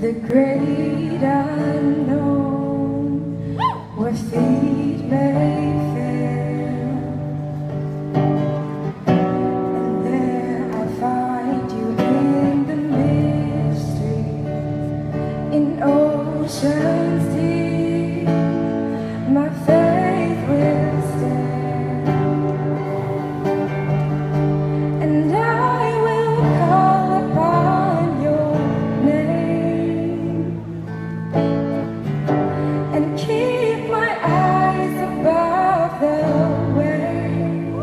the great unknown, where feet may fail, and there I find you in the mystery, in oceans deep. My faith will stand, and I will call upon your name, and keep my eyes above the waves.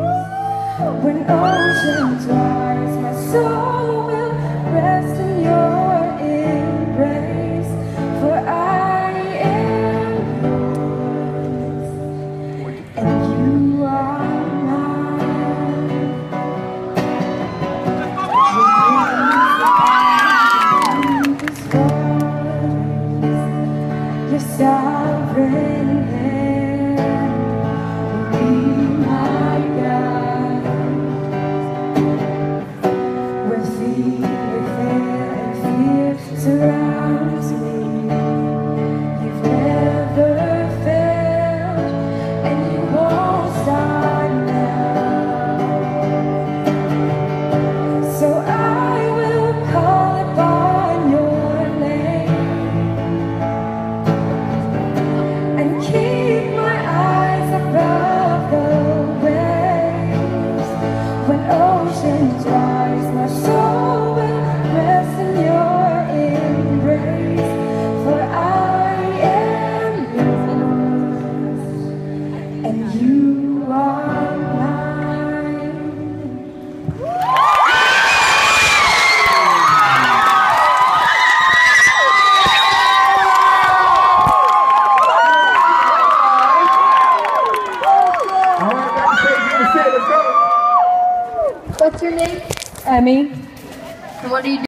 When oceans rise, my soul will rest in your embrace, for I am yours, and you are mine. Your sovereign hand will be my guide. Where feet may fail and fear surrounds me, you've never failed, and you won't start now. So I will call upon your name, and keep my eyes above the waves. When oceans rise, my soul will rest in your embrace, for I am yours, and you are mine. What's your name? Emmy. And what do you do?